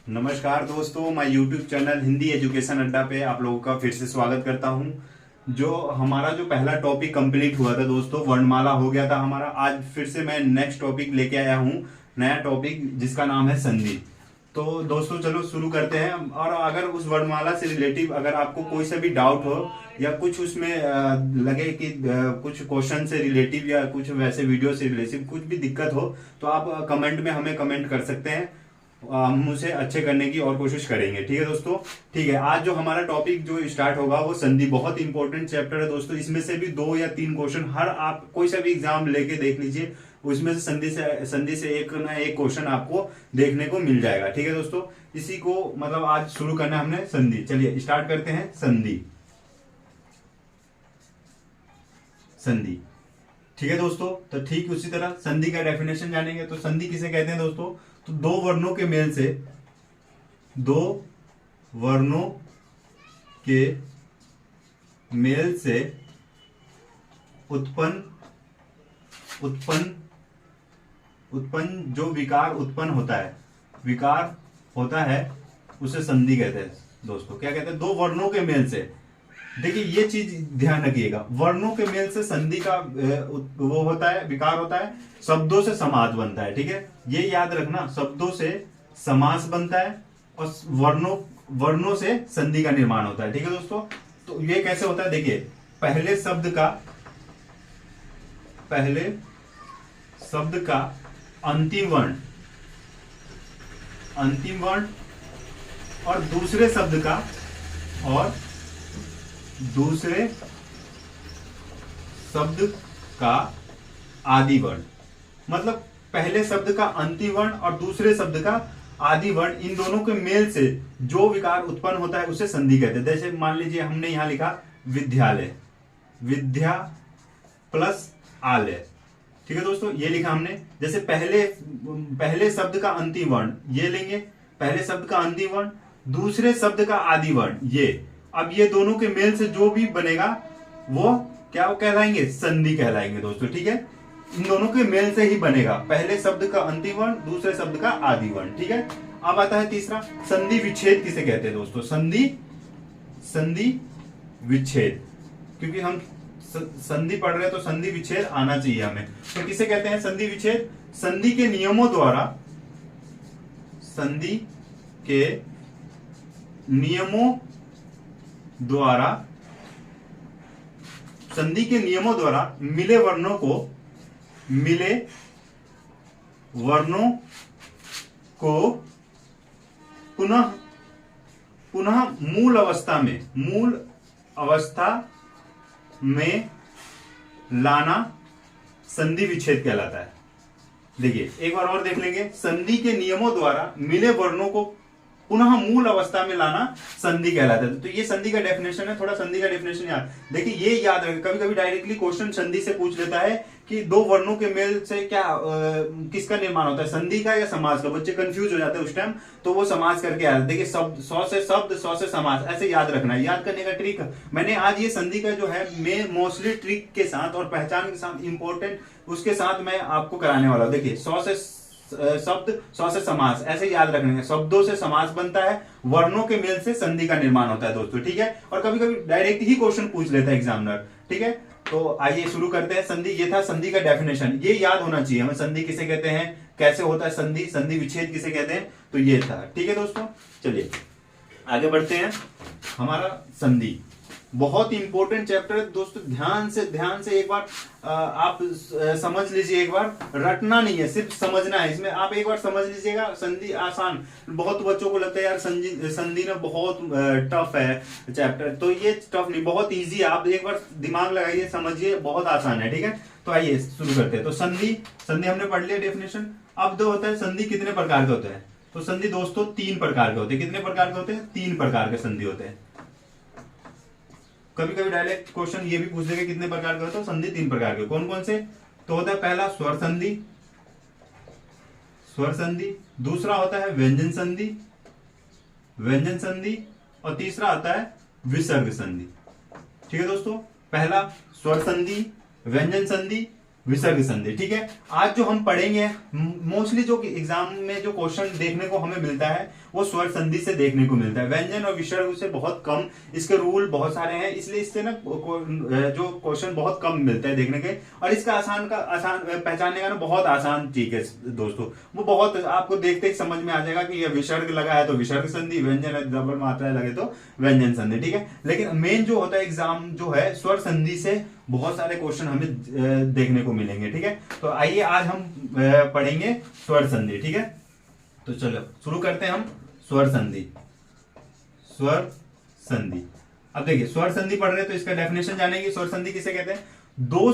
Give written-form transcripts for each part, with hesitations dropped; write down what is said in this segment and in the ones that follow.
नमस्कार दोस्तों, मैं YouTube चैनल हिंदी एजुकेशन अड्डा पे आप लोगों का फिर से स्वागत करता हूं। जो हमारा जो पहला टॉपिक कंप्लीट हुआ था दोस्तों, वर्णमाला हो गया था हमारा। आज फिर से मैं नेक्स्ट टॉपिक लेके आया हूं, नया टॉपिक जिसका नाम है संधि। तो दोस्तों चलो शुरू करते हैं। और अगर उस वर्णमाला से रिलेटिव अगर आपको कोई सा भी डाउट हो या कुछ उसमें लगे कि कुछ क्वेश्चन से रिलेटिव या कुछ वैसे वीडियो से रिलेटिव कुछ भी दिक्कत हो, तो आप कमेंट में हमें कमेंट कर सकते हैं। हम उसे अच्छे करने की और कोशिश करेंगे। ठीक है दोस्तों, ठीक है। आज जो हमारा टॉपिक जो स्टार्ट होगा वो संधि, बहुत इंपॉर्टेंट चैप्टर है दोस्तों। इसमें से भी 2 या 3 क्वेश्चन हर आप कोई सा भी एग्जाम लेके देख लीजिए, उसमें से संधि से एक ना एक क्वेश्चन आपको देखने को मिल जाएगा। ठीक है दोस्तों, इसी को मतलब आज शुरू करना है हमने संधि। चलिए स्टार्ट करते हैं संधि। संधि, ठीक है दोस्तों। तो ठीक उसी तरह संधि का डेफिनेशन जानेंगे। तो संधि किसे कहते हैं दोस्तों? तो दो वर्णों के मेल से, दो वर्णों के मेल से उत्पन्न उत्पन्न उत्पन्न जो विकार उत्पन्न होता है, विकार होता है, उसे संधि कहते हैं दोस्तों। क्या कहते हैं? दो वर्णों के मेल से। देखिए ये चीज ध्यान रखिएगा, वर्णों के मेल से संधि का वो होता है, विकार होता है। शब्दों से समास बनता है। ठीक है, ये याद रखना, शब्दों से समास बनता है और वर्णों से संधि का निर्माण होता है। ठीक है दोस्तों, तो ये कैसे होता है? देखिए, पहले शब्द का अंतिम वर्ण और दूसरे शब्द का आदि वर्ण। मतलब पहले शब्द का अंतिम वर्ण और दूसरे शब्द का आदि वर्ण, इन दोनों के मेल से जो विकार उत्पन्न होता है उसे संधि कहते हैं। जैसे मान लीजिए हमने यहां लिखा विद्यालय, विद्या प्लस आलय। ठीक है दोस्तों, ये लिखा हमने। जैसे पहले शब्द का अंतिम वर्ण ये लेंगे, पहले शब्द का अंतिम वर्ण, दूसरे शब्द का आदि वर्ण ये। अब ये दोनों के मेल से जो भी बनेगा वो क्या कहलाएंगे? संधि कहलाएंगे दोस्तों। ठीक है, इन दोनों के मेल से ही बनेगा, पहले शब्द का अंतिम वर्ण, दूसरे शब्द का आदि वर्ण। ठीक है, अब आता है तीसरा, संधि विच्छेद किसे कहते हैं दोस्तों? संधि विच्छेद, क्योंकि हम संधि पढ़ रहे हैं तो संधि विच्छेद आना चाहिए हमें। तो किसे कहते हैं संधि विच्छेद? संधि के नियमों द्वारा मिले वर्णों को पुनः मूल अवस्था में लाना संधि विच्छेद कहलाता है। देखिए एक बार और देख लेंगे, संधि के नियमों द्वारा मिले वर्णों को पुनः मूल अवस्था में लाना संधि कहलाता है। तो ये संधि का डेफिनेशन है। थोड़ा संधि का डेफिनेशन याद, देखिए ये याद रखें, कभी कभी डायरेक्टली क्वेश्चन संधि से पूछ लेता है कि दो वर्णों के मेल से क्या किसका निर्माण होता है, संधि का या समास का। बच्चे कंफ्यूज हो जाते हैं उस टाइम, तो वो समास करके आया। देखिए शब्द, सौ से शब्द, सौ से समास, ऐसे याद रखना है। याद करने का ट्रिक मैंने आज ये संधि का जो है मैं मोस्टली ट्रिक के साथ और पहचान के साथ इंपॉर्टेंट उसके साथ मैं आपको कराने वाला हूं। देखिए 100 से शब्द, 100 से समास, ऐसे याद रखने। शब्दों से समास बनता है, वर्णों के मेल से संधि का निर्माण होता है दोस्तों। ठीक है, और कभी कभी डायरेक्ट ही क्वेश्चन पूछ लेता है एग्जामिनर। ठीक है, तो आइए शुरू करते हैं। संधि, ये था संधि का डेफिनेशन, ये याद होना चाहिए हमें। संधि किसे कहते हैं, कैसे होता है संधि, संधि विच्छेद किसे कहते हैं, तो ये था। ठीक है दोस्तों, चलिए आगे बढ़ते हैं। हमारा संधि बहुत ही इंपॉर्टेंट चैप्टर है दोस्तों। ध्यान से एक बार आप समझ लीजिए। एक बार रटना नहीं है, सिर्फ समझना है। इसमें आप एक बार समझ लीजिएगा। संधि आसान, बहुत बच्चों को लगता है यार संधि ना बहुत टफ है चैप्टर, तो ये टफ नहीं, बहुत इजी है। आप एक बार दिमाग लगाइए, समझिए, बहुत आसान है। ठीक है, तो आइए शुरू करते हैं। तो संधि हमने पढ़ लिया डेफिनेशन। अब दो होता है संधि कितने प्रकार के होते हैं? तो संधि दोस्तों 3 प्रकार के होते हैं। कितने प्रकार के होते हैं? 3 प्रकार के संधि होते हैं। कभी कभी डायरेक्ट क्वेश्चन ये भी पूछ देगा कितने प्रकार के होते हैं? संधि 3 प्रकार के। कौन कौन से? तो होता है पहला स्वर संधि, दूसरा होता है व्यंजन संधि, और तीसरा आता है विसर्ग संधि। ठीक है दोस्तों, पहला स्वर संधि, व्यंजन संधि, विसर्ग संधि। ठीक है, आज जो हम पढ़ेंगे मोस्टली जो एग्जाम में जो क्वेश्चन देखने को हमें मिलता है वो स्वर संधि से देखने को मिलता है, व्यंजन और विसर्ग से बहुत कम। इसके रूल बहुत सारे हैं, इसलिए इससे ना जो क्वेश्चन बहुत कम मिलते हैं देखने के। और इसका आसान पहचानने का ना बहुत आसान चीज है दोस्तों, वो बहुत आपको देखते ही समझ में आ जाएगा कि ये विसर्ग लगा है तो विसर्ग संधि, व्यंजन डबल मात्रा लगे तो व्यंजन संधि। ठीक है, लेकिन मेन जो होता है एग्जाम जो है स्वर संधि से बहुत सारे क्वेश्चन हमें देखने को मिलेंगे। ठीक है, तो आइए आज हम पढ़ेंगे स्वर संधि। ठीक है, तो चलो शुरू करते हैं हम स्वर संधि। स्वर संधि, अब देखिए स्वर संधि पढ़ रहे हैं तो इसका डेफिनेशन जानेंगे। स्वर संधि किसे कहते हैं? दो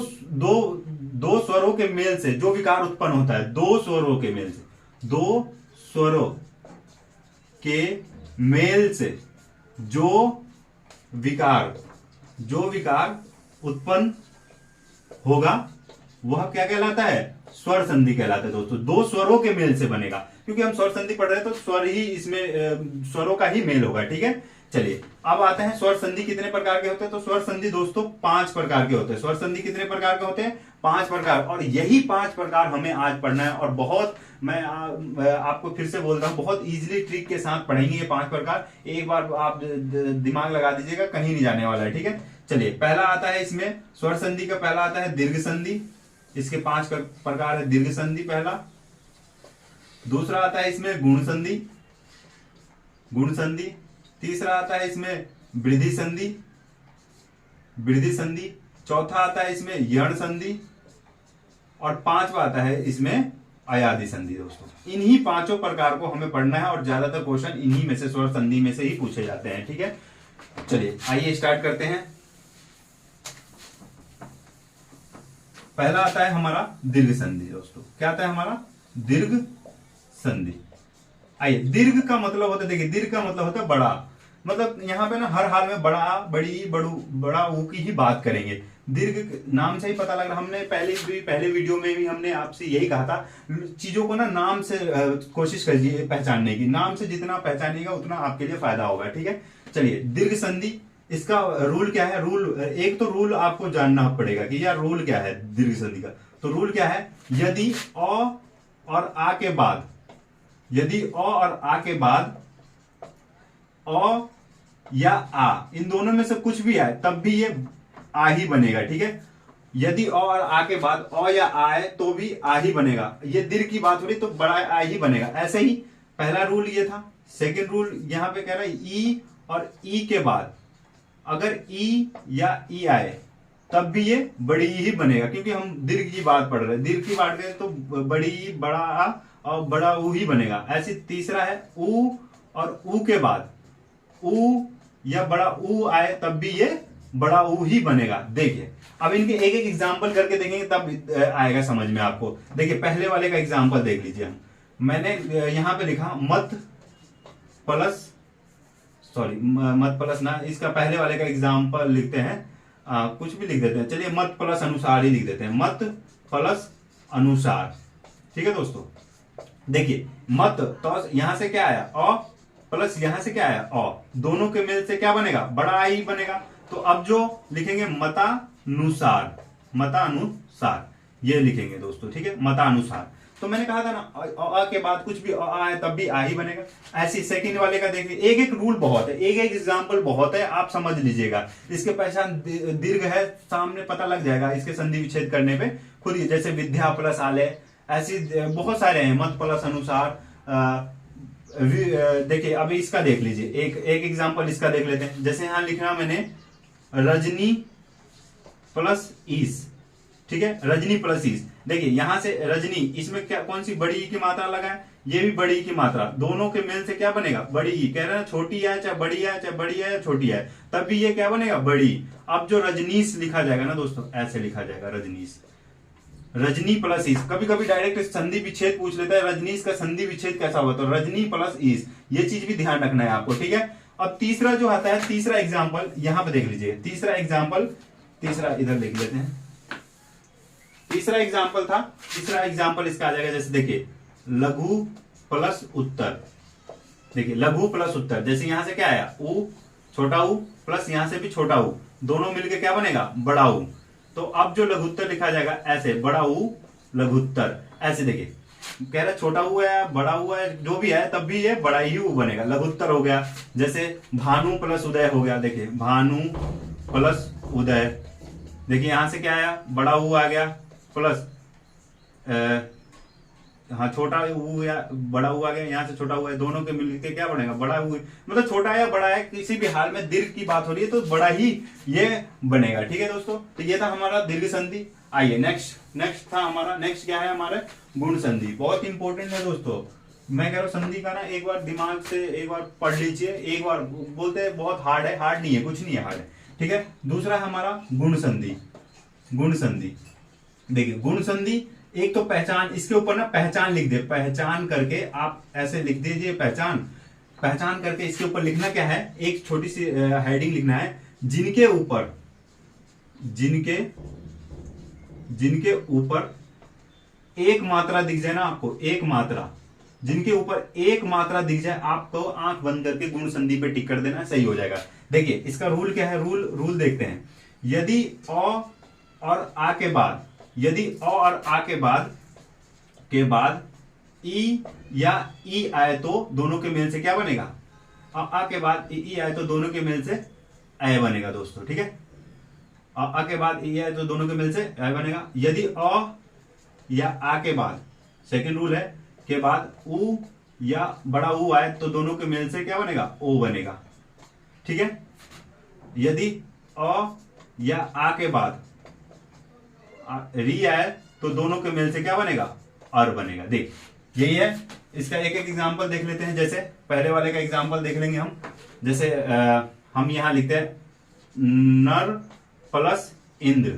स्वरों के मेल से जो विकार उत्पन्न होता है, दो स्वरों के मेल से, दो स्वरों के मेल से जो विकार उत्पन्न होगा वह क्या कहलाता है? स्वर संधि कहलाता है दोस्तों। दो स्वरों के मेल से बनेगा, क्योंकि हम स्वर संधि पढ़ रहे हैं तो स्वर ही इसमें स्वरों का ही मेल होगा। ठीक है, चलिए अब आते हैं स्वर संधि कितने प्रकार के होते हैं। तो स्वर संधि दोस्तों 5 प्रकार के होते हैं। स्वर संधि कितने प्रकार के होते हैं? 5 प्रकार, और यही 5 प्रकार हमें आज पढ़ना है। और बहुत मैं आपको फिर से बोल रहा हूं, बहुत इजीली ट्रिक के साथ पढ़ेंगे ये 5 प्रकार। एक बार आप दिमाग लगा दीजिएगा, कहीं नहीं जाने वाला है। ठीक है, चलिए पहला आता है इसमें स्वर संधि का, पहला आता है दीर्घ संधि। इसके 5 प्रकार है। दीर्घ संधि पहला। दूसरा आता है इसमें गुण संधि, गुण संधि। तीसरा आता है इसमें वृद्धि संधि, वृद्धि संधि। चौथा आता है इसमें यण संधि, और 5वां आता है इसमें अयादि संधि। दोस्तों इन्हीं 5 प्रकार को हमें पढ़ना है, और ज्यादातर क्वेश्चन इन्हीं में से, स्वर संधि में से ही पूछे जाते हैं। ठीक है, चलिए आइए स्टार्ट करते हैं। पहला आता है हमारा दीर्घ संधि। दोस्तों क्या आता है हमारा? दीर्घ संधि। आइए, दीर्घ का मतलब होता है, देखिए दीर्घ का मतलब होता है बड़ा, मतलब यहां पे ना हर हाल में बड़ा, बड़ी, बड़ा ऊ की ही बात करेंगे। दीर्घ नाम से ही पता लग रहा, हमने पहले वीडियो में भी हमने आपसे यही कहा था, चीजों को ना नाम से कोशिश करिए पहचानने की। नाम से जितना पहचानिएगा उतना आपके लिए फायदा होगा। ठीक है, चलिए दीर्घ संधि, इसका रूल क्या है? रूल एक तो रूल आपको जानना पड़ेगा कि यार रूल क्या है दीर्घ संधि का। तो रूल क्या है? यदि अ और आ के बाद, यदि अ और आ के बाद अ या आ, इन दोनों में से कुछ भी आए तब भी ये आ ही बनेगा। ठीक है, यदि अ और आ के बाद अ या आ है तो भी आ ही बनेगा। ये दीर्घ की बात हो रही तो बड़ा आ ही बनेगा। ऐसे ही पहला रूल ये था। सेकंड रूल यहां पे कह रहा है ई और ई के बाद अगर ई या ई आए तब भी ये बड़ी ही बनेगा, क्योंकि हम दीर्घ की बात पढ़ रहे हैं। दीर्घ की बात करें तो बड़ी, बड़ा आ और बड़ा ऊ ही बनेगा। ऐसे तीसरा है ऊ, और ऊ के बाद ऊ या बड़ा ऊ आए तब भी ये बड़ा ऊ ही बनेगा। देखिए अब इनके एक एक एग्जाम्पल करके देखेंगे तब आएगा समझ में आपको। देखिए पहले वाले का एग्जाम्पल देख लीजिए। हम मैंने यहां पे लिखा मत प्लस, सॉरी मत प्लस ना, इसका पहले वाले का एग्जाम्पल लिखते हैं, कुछ भी लिख देते हैं। चलिए मत प्लस अनुसार ही लिख देते हैं, मत प्लस अनुसार। ठीक है दोस्तों, देखिए मत तो यहां से क्या आया? अ, प्लस यहां से क्या आया? अ, दोनों के मेल से क्या बनेगा? बड़ा आ ही बनेगा। तो अब जो लिखेंगे मतानुसार, मतानुसार ये लिखेंगे दोस्तों। ठीक है, मतानुसार। तो मैंने कहा था ना अ के बाद कुछ भी अ है तब भी आ ही बनेगा। ऐसी सेकंड वाले का देखिए, एक एक रूल बहुत है, एक एक एग्जाम्पल बहुत है, आप समझ लीजिएगा। इसके पहचान दीर्घ है, सामने पता लग जाएगा इसके संधि विच्छेद करने पे खुद ही। जैसे विद्या प्लस आलय, ऐसी बहुत सारे हैं। मत प्लस अनुसार, देखिए अभी इसका देख लीजिए, एक एग्जाम्पल इसका देख लेते हैं। जैसे यहां लिखना मैंने रजनी प्लस ईस। ठीक है, रजनी प्लस ईस। देखिए यहां से रजनी, इसमें क्या कौन सी बड़ी ई की मात्रा लगा है? ये भी बड़ी ई की मात्रा, दोनों के मेल से क्या बनेगा? बड़ी ई। कह रहे हैं छोटी है चाहे बड़ी है, चाहे बड़ी है या छोटी है, तब भी ये क्या बनेगा? बड़ी। अब जो रजनीश लिखा जाएगा ना दोस्तों, ऐसे लिखा जाएगा रजनीश, रजनी प्लस ईस। कभी कभी डायरेक्ट संधि विच्छेद पूछ लेता है, रजनीश का संधि विच्छेद कैसा हुआ? तो रजनी प्लस ईस, ये चीज भी ध्यान रखना है आपको। ठीक है, अब तीसरा जो आता है, तीसरा एग्जाम्पल यहां पे देख लीजिए। तीसरा एग्जाम्पल, तीसरा इधर लिख लेते हैं। तीसरा एग्जाम्पल था, तीसरा एग्जाम्पल इसका आ जाएगा। जैसे देखिए लघु प्लस उत्तर। देखिए लघु प्लस उत्तर, जैसे यहां से क्या आया? ऊ, छोटा ऊ, प्लस यहां से भी छोटा ऊ, दोनों मिलके क्या बनेगा? बड़ा ऊ। तो अब जो लघुत्तर लिखा जाएगा ऐसे, बड़ा ऊ लघुत्तर, ऐसे देखिए कह रहा छोटा ऊ है बड़ा ऊ है जो भी है तब भी ये बड़ा ही ऊ बनेगा, लघुत्तर हो गया। जैसे भानु प्लस उदय हो गया, देखिए भानु प्लस उदय, देखिए यहां से क्या आया, बड़ा ऊ आ गया प्लस हाँ छोटा ऊ या बड़ा ऊ आ गया, यहाँ से छोटा ऊ है, दोनों के मिलके क्या बनेगा, बड़ा ऊ। मतलब छोटा है या बड़ा है, किसी भी हाल में दीर्घ की बात हो रही है तो बड़ा ही ये बनेगा। ठीक है दोस्तों, तो ये था हमारा दीर्घ संधि। आइए नेक्स्ट था हमारा, नेक्स्ट क्या है हमारा, गुण संधि। बहुत इंपॉर्टेंट है दोस्तों, मैं कह रहा हूँ संधि का ना एक बार दिमाग से एक बार पढ़ लीजिए, एक बार बोलते हैं बहुत हार्ड है, हार्ड नहीं है, कुछ नहीं है हार्ड है। ठीक है, दूसरा है हमारा गुण संधि। गुण संधि देखिए, गुण संधि एक तो पहचान, इसके ऊपर ना पहचान लिख दे, पहचान करके आप ऐसे लिख दीजिए पहचान करके इसके ऊपर लिखना क्या है, एक छोटी सी हेडिंग लिखना है, जिनके ऊपर एक मात्रा दिख जाए ना आपको, एक मात्रा, जिनके ऊपर एक मात्रा दिख जाए आपको आंख बंद करके गुण संधि पे टिक कर देना, सही हो जाएगा। देखिए इसका रूल क्या है, रूल देखते हैं। यदि अ और आ के बाद, यदि अ और आ के बाद ई या ई आए तो दोनों के मेल से क्या बनेगा, आ के बाद ई आए तो दोनों के मेल से ए बनेगा दोस्तों। ठीक है, आ के बाद ई आए तो दोनों के मेल से ए बनेगा। यदि अ या आ के बाद, सेकंड रूल है, के बाद उ या बड़ा ऊ आए तो दोनों के मेल से क्या बनेगा, ओ बनेगा। ठीक है, यदि अ या आ के बाद री आए तो दोनों के मेल से क्या बनेगा, अर बनेगा। देख यही है, इसका एक एक एग्जांपल देख लेते हैं। जैसे पहले वाले का एग्जांपल देख लेंगे हम, जैसे हम यहां लिखते हैं नर प्लस इंद्र।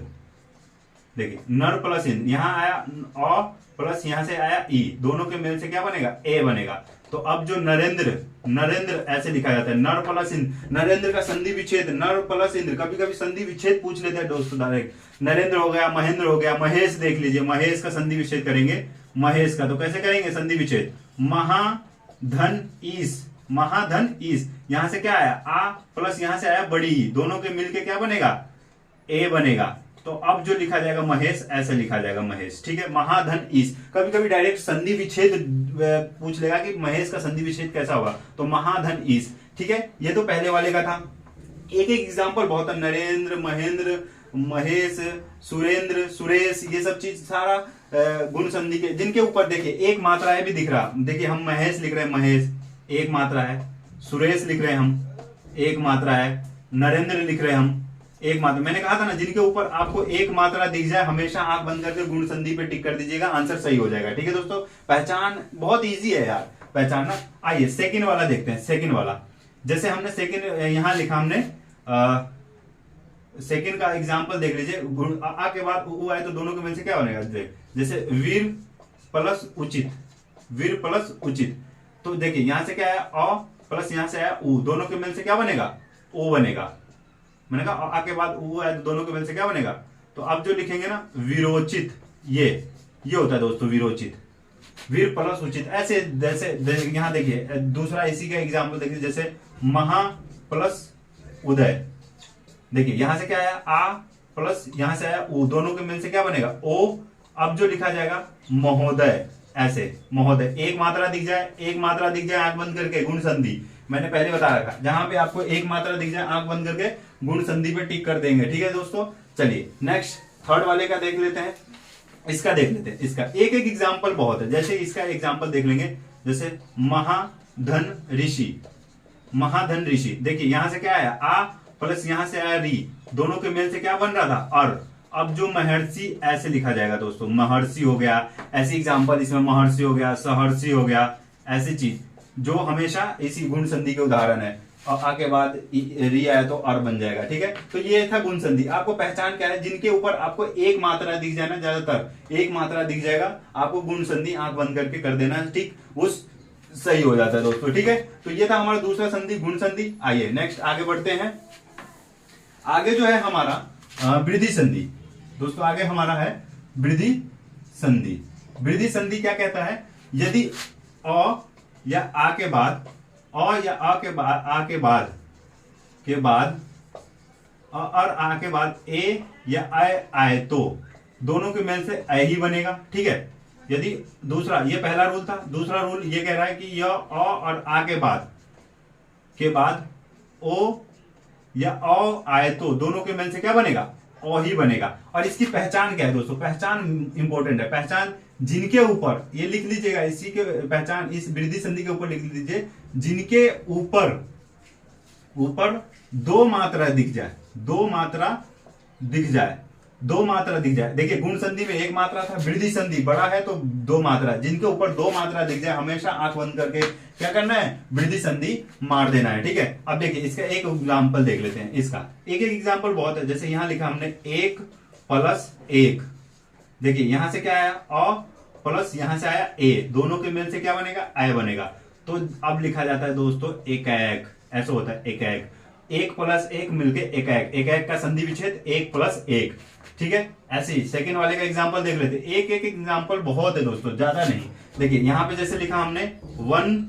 देखिए नर प्लस इंद्र, यहां आया अ प्लस यहां से आया ई, दोनों के मेल से क्या बनेगा, ए बनेगा। तो अब जो नरेंद्र ऐसे लिखा जाता है, नर प्लस इंद्र, नरेंद्र का संधि विच्छेद, नर प्लस इंद्र, कभी कभी संधि विच्छेद पूछ लेते हैं दोस्तों डायरेक्ट। नरेंद्र हो गया, महेंद्र हो गया, महेश देख लीजिए, महेश का संधि विच्छेद करेंगे, महेश का तो कैसे करेंगे संधि विच्छेद, महाधन ईस, यहां से क्या आया आ प्लस यहां से आया बड़ी ई, दोनों के मिलके क्या बनेगा, ए बनेगा। तो अब जो लिखा जाएगा महेश, ऐसे लिखा जाएगा महेश। ठीक है, महाधन ईस, कभी कभी डायरेक्ट संधि विच्छेद पूछ लेगा कि महेश का संधि विच्छेद कैसा होगा, तो महाधन ईस। ठीक है, ये तो पहले वाले का था। एक एग्जांपल बहुत है, नरेंद्र, महेंद्र, महेश, सुरेंद्र, सुरेश, ये सब चीज सारा गुण संधि के, जिनके ऊपर देखिए एक मात्रा है भी दिख रहा। देखिए हम महेश लिख रहे हैं, महेश एक मात्रा है, सुरेश लिख रहे हैं हम, एक मात्रा है, नरेंद्र लिख रहे हैं हम, एक मात्रा। मैंने कहा था ना, जिनके ऊपर आपको एक मात्रा दिख जाए हमेशा आंख बंद करके गुण संधि पे टिक कर दीजिएगा, आंसर सही हो जाएगा। ठीक है दोस्तों, पहचान बहुत इजी है यार पहचानना। आइए सेकंड वाला देखते हैं। सेकंड वाला, जैसे हमने सेकंड यहां लिखा, हमने सेकंड का एग्जांपल देख लीजिए, आ के बाद उ आए तो दोनों के मेल से क्या बनेगा, जैसे वीर प्लस उचित, तो देखिए यहां से क्या आया, अ प्लस यहां से आया उ, दोनों के मेल से क्या बनेगा, ओ बनेगा। मैंने कहा आ के बाद उ आए तो दोनों के मेल से क्या बनेगा, तो अब जो लिखेंगे ना विरोचित, ये होता है दोस्तों विरोचित, वीर प्लस उचित। ऐसे जैसे यहां देखिए दूसरा इसी का एग्जांपल देखिए, जैसे महा प्लस उदय, देखिए यहां से क्या आया आ प्लस यहां से आया उ, दोनों के मेल से क्या बनेगा, ओ। अब जो लिखा जाएगा महोदय, ऐसे महोदय, एक मात्रा दिख जाए आंख बंद करके गुण संधि, मैंने पहले बता रखा, जहां पे आपको एक मात्रा दिख जाए आंख बंद करके गुण संधि पे टिक कर देंगे। ठीक है दोस्तों, चलिए नेक्स्ट थर्ड वाले का देख लेते हैं। इसका देख लेते हैं, इसका एक एक एग्जांपल बहुत है। जैसे इसका एग्जांपल देख लेंगे, जैसे महाधन ऋषि, देखिए यहां से क्या आया आ प्लस यहां से आया री, दोनों के मेल से क्या बन रहा था, अर। अब जो महर्षि ऐसे लिखा जाएगा दोस्तों, महर्षि हो गया, ऐसी एग्जांपल इसमें महर्षि हो गया, सहर्षि हो गया, ऐसी चीज जो हमेशा इसी गुण संधि के उदाहरण है। और आ के बाद री आया तो अर बन जाएगा। ठीक है, तो ये था गुण संधि। आपको पहचान क्या है, जिनके ऊपर आपको एक मात्रा दिख जाए ना, ज्यादातर एक मात्रा दिख जाएगा, आपको गुण संधि आंख बंद करके कर देना है, ठीक, उस सही हो जाता है दोस्तों। ठीक है, तो ये था हमारा दूसरा संधि, गुण संधि। आइए नेक्स्ट आगे बढ़ते हैं। आगे जो है हमारा वृद्धि संधि दोस्तों, आगे हमारा है वृद्धि संधि। वृद्धि संधि क्या कहता है, यदि अ या आ के बाद और आ के बाद ए या आए तो दोनों के मेल से ए ही बनेगा। ठीक है, यदि दूसरा, ये पहला रूल था। दूसरा रूल ये कह रहा है कि य और आ के बाद ओ या औ आए तो दोनों के मेल से क्या बनेगा, ओ ही बनेगा। और इसकी पहचान क्या है दोस्तों, पहचान इंपॉर्टेंट है। पहचान जिनके ऊपर, ये लिख लीजिएगा, इसी के पहचान इस वृद्धि संधि के ऊपर लिख लीजिए, जिनके ऊपर दो मात्रा दिख जाए, दो मात्रा दिख जाए, दो मात्रा दिख जाए। देखिए गुण संधि में एक मात्रा था, वृद्धि संधि बड़ा है तो दो मात्रा, जिनके ऊपर दो मात्रा दिख जाए हमेशा आंख बंद करके क्या करना है, वृद्धि संधि मार देना है। ठीक है, अब देखिए इसका एक एग्जांपल देख लेते हैं। इसका एक एग्जांपल बहुत है। जैसे यहां लिखा हमने 1 + 1, देखिए यहां से क्या आया अ प्लस यहां से आया ए, दोनों के मेल से क्या बनेगा, ए बनेगा। तो अब लिखा जाता है दोस्तों एक, ऐसा होता है एक 1 + 1 मिलके एक का संधि विच्छेद 1 + 1। ठीक है, ऐसे ही सेकंड वाले का एग्जांपल देख लेते हैं। एक एग्जांपल बहुत है दोस्तों, ज्यादा नहीं। देखिए यहां पे जैसे लिखा हमने 1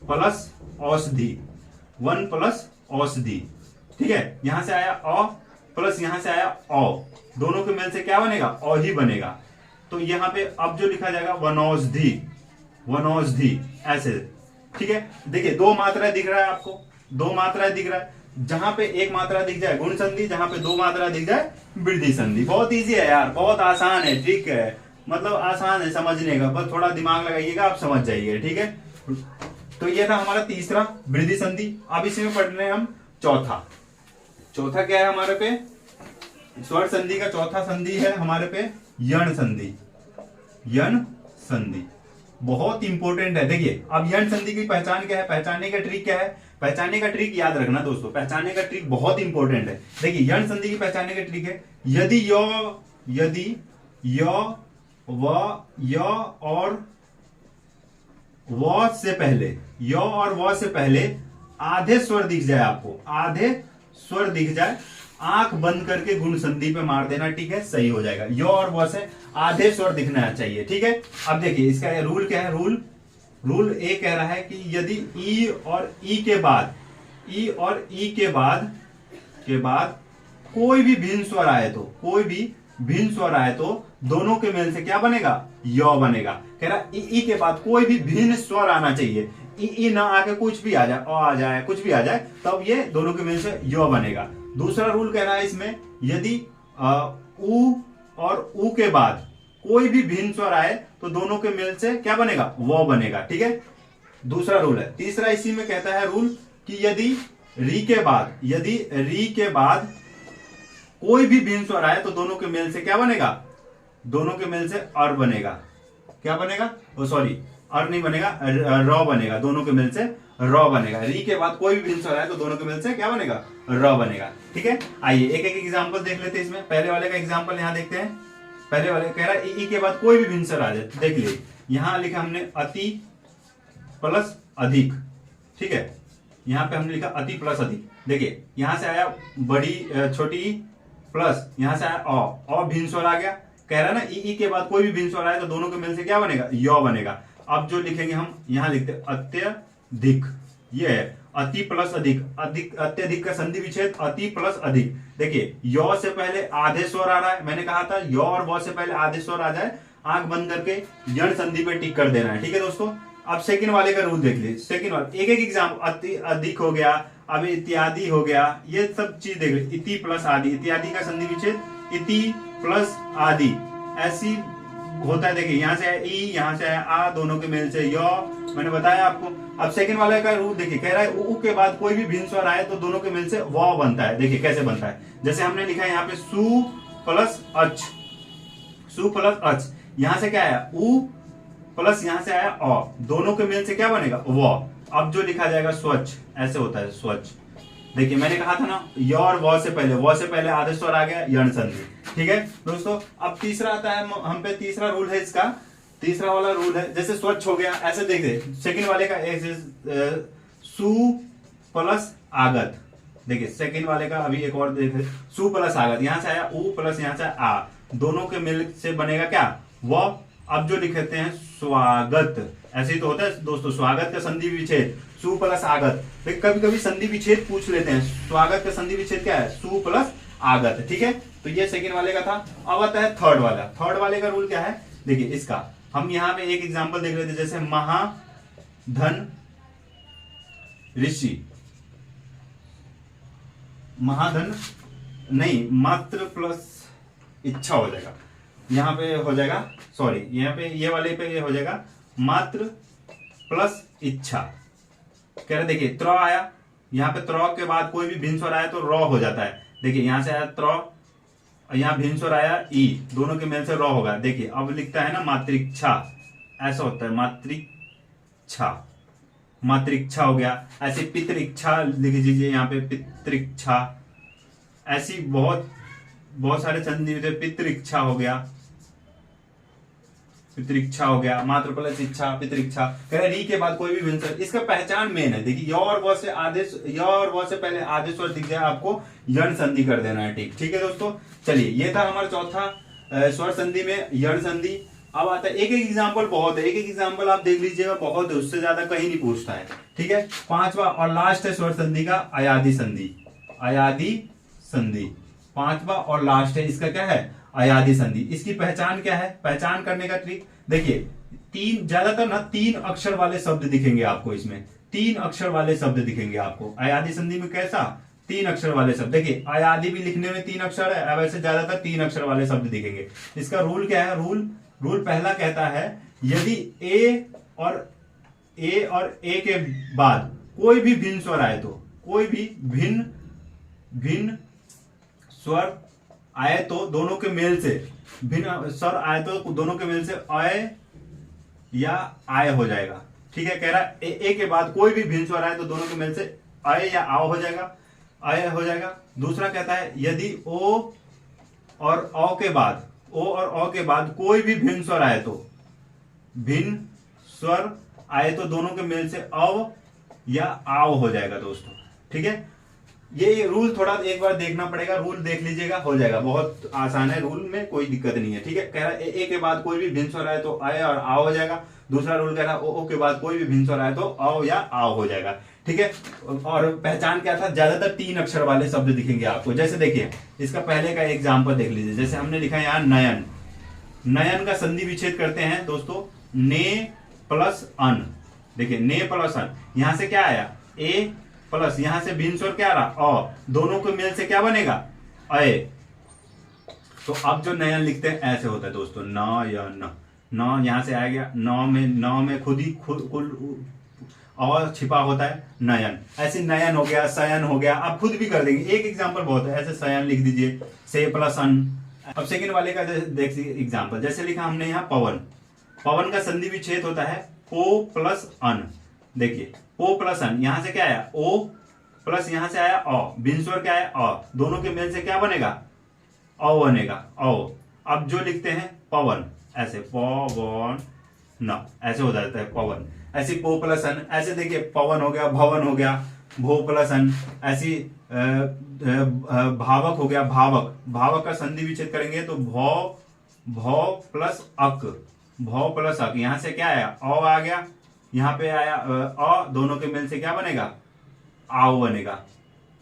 + औषधि, 1 + औषधि। ठीक है, यहां से आया अ प्लस यहां से आया औ, दोनों के मेल से क्या बनेगा, औ ही बनेगा। तो यहां पे अब जो लिखा जाएगा वनौषधि ऐसे। ठीक है, देखिए दो मात्रा दिख रहा है आपको, दो मात्रा दिख रहा है। जहां पे एक मात्रा दिख जाए गुण संधि, जहां पे दो मात्रा दिख जाए वृद्धि संधि। बहुत इजी है यार, बहुत आसान है। ठीक है, मतलब आसान है समझने का, बस थोड़ा दिमाग लगाइएगा आप समझ जाइए। ठीक है, तो ये था हमारा तीसरा वृद्धि संधि। अब इसमें पढ़ रहे हैं हम चौथा क्या है हमारे पे, स्वर संधि का चौथा संधि है हमारे पे यण संधि। यण संधि बहुत इंपॉर्टेंट है। देखिए अब यण संधि की पहचान क्या है, पहचानने का ट्रिक क्या है, पहचानने का ट्रिक याद रखना दोस्तों, पहचानने का ट्रिक बहुत इंपॉर्टेंट है। देखिए यण संधि की पहचानने का ट्रिक है, यदि य व और व से पहले, य और व से पहले आधे स्वर दिख जाए, आपको आधे स्वर दिख जाए, आंख बंद करके गुण संधि पे मार देना। ठीक है, सही हो जाएगा। य और व से आधे स्वर दिखना चाहिए। ठीक है, अब देखिए इसका रूल क्या है, रूल ए कह रहा है कि यदि ई और ई के बाद कोई भी भिन्न स्वर आए तो दोनों के मेल से क्या बनेगा, य बनेगा। कह रहा ई के बाद कोई भी भिन्न स्वर आना चाहिए, ई ना आके कुछ भी आ जाए, आ जाए, कुछ भी आ जाए, तब ये दोनों के मेल से य बनेगा। दूसरा रूल कह रहा है इसमें, यदि उ और उ के बाद कोई भी भिन्न स्वर आए तो दोनों के मेल से क्या बनेगा, वो बनेगा। ठीक है, दूसरा रूल है। तीसरा इसी में कहता है रूल कि यदि री के बाद कोई भी भिन्न स्वर आए तो दोनों के मेल से क्या बनेगा, दोनों के मेल से अर बनेगा। क्या बनेगा, सॉरी अर नहीं बनेगा, र बनेगा। दोनों के मेल से र बनेगा। री के बाद कोई भी भिन्न स्वर आए तो दोनों के मेल से क्या बनेगा, र बनेगा। ठीक है, आइए एक एक एग्जांपल देख लेते हैं। इसमें पहले वाले का एग्जांपल यहां देखते हैं। पहले वाले कह रहा है ई के बाद कोई भी भिन्न स्वर आ जाए। देख लीजिए यहां लिखा हमने अति प्लस अधिक। ठीक है, यहां पे हमने लिखा अति प्लस अधिक। देखिए यहां से आया बड़ी छोटी प्लस यहां से आया अ भिन्न स्वर आ गया। कह रहा है ना ई के बाद कोई भी भिन्न स्वर आए तो दोनों के मेल से क्या बनेगा, य बनेगा। अब जो लिखेंगे हम यहां लिखते अत्यधिक, ये है अति प्लस अधिक, अत्यधिक का संधि विच्छेद अति प्लस अधिक। देखिए य से पहले आधे स्वर आ रहा है, मैंने कहा था य और व से पहले आधे स्वर आ जाए, आंख बंद करके यण संधि पे टिक कर देना है। ठीक है दोस्तों, अब सेकंड वाले का रूल देख लीजिए। सेकंड वाले एक एग्जाम्पल, अति अधिक हो गया, अब इत्यादि हो गया, ये सब चीज देख लीजिए। इति प्लस आदि, इत्यादि का संधि विच्छेद इति प्लस आदि, ऐसी होता है। देखिए यहां से ई, यहां से आ, दोनों के मेल से य, मैंने बताया आपको। अब सेकंड वाले का रूल देखिए, कह रहा है उ के बाद कोई भी भिन्न स्वर आए तो दोनों के मेल से व बनता है। देखिए कैसे बनता है, जैसे हमने लिखा है यहाँ पे सु प्लस अच, यहां से क्या आया उ प्लस यहां से आया अ, दोनों के मेल से क्या बनेगा, व। अब जो लिखा जाएगा स्वच्छ, ऐसे होता है स्वच्छ। देखिए मैंने कहा था ना य और व से पहले आधे स्वर आ गया, यण संधि। ठीक है दोस्तों, अब तीसरा आता है हम पे, तीसरा रूल है इसका, तीसरा वाला रूल है जैसे स्वच्छ हो गया, ऐसे देख दे। सेकंड वाले का सु प्लस आगत। देखिए सेकंड वाले का अभी एक और देख, सु प्लस आगत, यहां से आया उ प्लस यहां से आ, दोनों के मिल से बनेगा क्या, व। अब जो लिखते हैं स्वागत, ऐसे ही तो होता है दोस्तों, स्वागत का संधि विच्छेद सु प्लस आगत। कभी कभी संधि विच्छेद पूछ लेते हैं, स्वागत का संधि विच्छेद क्या है, सु प्लस आगत। ठीक है, तो ये सेकंड वाले का था। अब आता है थर्ड वाला। थर्ड वाले का रूल क्या है, देखिए इसका हम यहाँ पे एक एग्जांपल देख लेते हैं, जैसे महाधन ऋषि, महाधन नहीं, मात्र प्लस इच्छा हो जाएगा, यहाँ पे हो जाएगा, सॉरी यहाँ पे ये वाले पे ये हो जाएगा मात्र प्लस इच्छा। कह रहे देखिए त्र आया, यहाँ पे त्र के बाद कोई भी भिन्न स्वर आया तो र हो जाता है। देखिए यहां से आया त्र, यहाँ भिन्न स्वर आया ई, दोनों के मेल से र होगा। देखिए अब लिखता है ना मातृक्षा, ऐसा होता है मातृक्षा, मातृक्षा हो गया। ऐसे पितृक्षा लिख दीजिए यहाँ पे, पितृक्षा। ऐसी बहुत बहुत सारे संधि होते, पितृक्षा हो गया, पितृक्षा हो गया, मात्र प्लस इच्छा, पितृक्षा। कह रहे री के बाद कोई भी भिन्न, इसका पहचान मेन है। देखिए य और व से आदेश, य और व से पहले आदेश स्वर दिख जाए आपको, यण संधि कर देना है। ठीक है दोस्तों, चलिए ये था हमारा चौथा स्वर संधि में यण संधि। अब आता है एक एक एग्जाम्पल, बहुत है, एक एक एग्जाम्पल आप देख लीजिएगा, बहुत है, उससे ज्यादा कहीं नहीं पूछता है। ठीक है, पांचवा और लास्ट है स्वर संधि का अयादि संधि। अयादि संधि पांचवा और लास्ट है, इसका क्या है, अयादि संधि। इसकी पहचान क्या है, पहचान करने का ट्रिक देखिए, तीन ज्यादातर ना 3 अक्षर वाले शब्द दिखेंगे आपको, इसमें 3 अक्षर वाले शब्द दिखेंगे आपको अयादि संधि में। कैसा, 3 अक्षर वाले शब्द। देखिए अयादि भी लिखने में 3 अक्षर है, वैसे ज्यादातर 3 अक्षर वाले शब्द दिखेंगे। इसका रूल क्या है, रूल पहला कहता है यदि ए और ए के बाद कोई भी भिन्न स्वर आए तो, कोई भी भिन्न स्वर आए तो दोनों के मेल से, भिन्न स्वर आए तो दोनों के मेल से अय या आय हो जाएगा। ठीक है, कह रहा है ए के बाद कोई भी भिन्न स्वर आए तो दोनों के मेल से अय या आओ हो जाएगा, अय हो जाएगा। दूसरा कहता है यदि ओ और औ के बाद, ओ और औ के बाद कोई भी भिन्न स्वर आए तो, भिन्न स्वर आए तो दोनों के मेल से अव या आओ हो जाएगा दोस्तों। ठीक है, ये रूल थोड़ा एक बार देखना पड़ेगा, रूल देख लीजिएगा, हो जाएगा, बहुत आसान है, रूल में कोई दिक्कत नहीं है। ठीक है, कह रहा है ए के बाद कोई भी भिन्न स्वर आए तो आय और आओ हो जाएगा। दूसरा रूल कह रहा है ओ के बाद कोई भी भिन्न स्वर आए तो आओ या आओ हो जाएगा। ठीक है, और पहचान क्या था, ज्यादातर 3 अक्षर वाले शब्द दिखेंगे आपको। जैसे देखिए इसका पहले का एग्जाम्पल देख लीजिए, जैसे हमने लिखा है यहाँ नयन। नयन का संधि विच्छेद करते हैं दोस्तों, ने प्लस अन। देखिए ने प्लस अन, यहां से क्या आया, ए प्लस यहां से भिन्न स्वर क्या आ रहा, अ, दोनों के मेल से क्या बनेगा, अय। तो अब जो नयन लिखते हैं ऐसे होता है दोस्तों, न यहां से आ गया, न में खुद कुल और छिपा होता है नयन। ऐसे नयन हो गया, सयन हो गया, आप खुद भी कर देंगे, एक एग्जांपल बहुत है। ऐसे सयन लिख दीजिए, से प्लस अन। अब सेकंड वाले का देखिए एग्जांपल, जैसे लिखा हमने यहाँ पवन। पवन का संधि विच्छेद होता है पो प्लस अन। देखिए ओ प्लस अन, यहां से क्या आया, ओ प्लस यहां से आया अ, भिन्न स्वर क्या है अ, दोनों के मेल से क्या बनेगा, अ बनेगा, अ। अब जो लिखते हैं पवन, ऐसे पवन न, ऐसे हो जाता है पवन। ऐसे पो प्लस अन, ऐसे देखिए पवन हो गया, भवन हो गया, भो प्लस अन। ऐसी भावक हो गया, भावक। भावक का संधि विच्छेद करेंगे तो भौ प्लस अक, भौ प्लस अक। यहां से क्या आया, अ आ गया, यहां पे आया अ, दोनों के मेल से क्या बनेगा, आओ बनेगा,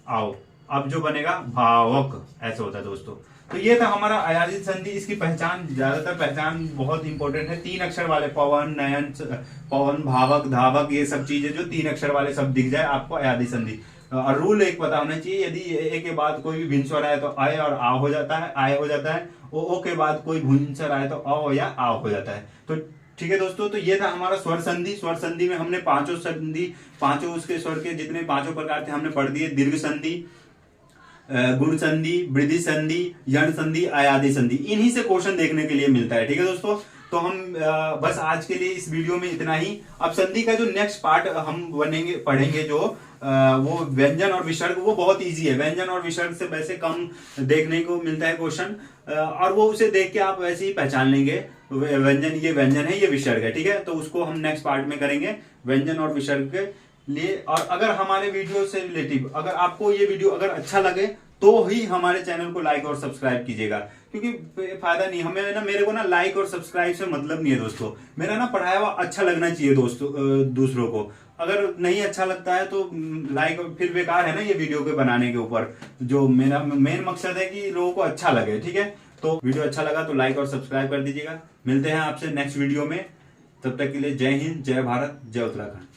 आओ। अब जो बनेगा भावक, ऐसा होता है दोस्तों। तो ये था हमारा अयादि संधि। इसकी पहचान, ज्यादातर पहचान बहुत इंपॉर्टेंट है, 3 अक्षर वाले, पवन, नयन, पवन, भावक, धावक, ये सब चीजें जो 3 अक्षर वाले सब दिख जाए आपको अयादि संधि। और रूल एक पता होना चाहिए, यदि ए के बाद कोई भी भिन्न स्वर आए तो अय और आ हो जाता है, आय हो जाता है। ओ के बाद कोई भिन्न स्वर आए तो अ या आ हो जाता है। तो ठीक है दोस्तों, तो ये था हमारा स्वर संधि। स्वर संधि में हमने पांचों संधि, पांचों उसके स्वर के जितने पांचों प्रकार थे हमने पढ़ दिए। दीर्घ संधि, गुण संधि, वृद्धि संधि, यण संधि, अयादि संधि। इन्हीं से क्वेश्चन देखने के लिए मिलता है। ठीक है दोस्तों, तो हम बस आज के लिए इस वीडियो में इतना ही। अब संधि का जो नेक्स्ट पार्ट हम पढ़ेंगे जो वो व्यंजन और विसर्ग, वो बहुत इजी है। व्यंजन और विसर्ग से वैसे कम देखने को मिलता है क्वेश्चन, और वो उसे देख के आप वैसे ही पहचान लेंगे, व्यंजन ये व्यंजन है, ये विसर्ग है। ठीक है, तो उसको हम नेक्स्ट पार्ट में करेंगे, व्यंजन और विसर्ग के लिए। और अगर हमारे वीडियो से रिलेटिव, अगर आपको ये वीडियो अगर अच्छा लगे तो ही हमारे चैनल को लाइक और सब्सक्राइब कीजिएगा, क्योंकि फायदा नहीं हमें ना, मेरे को ना लाइक और सब्सक्राइब से मतलब नहीं है दोस्तों। मेरा ना पढ़ाया हुआ अच्छा लगना चाहिए दोस्तों, दूसरों को। अगर नहीं अच्छा लगता है तो लाइक फिर बेकार है ना ये वीडियो के बनाने के ऊपर। जो मेरा मेन मकसद है कि लोगों को अच्छा लगे, ठीक है। तो वीडियो अच्छा लगा तो लाइक और सब्सक्राइब कर दीजिएगा। मिलते हैं आपसे नेक्स्ट वीडियो में, तब तक के लिए जय हिंद, जय भारत, जय उत्तराखंड।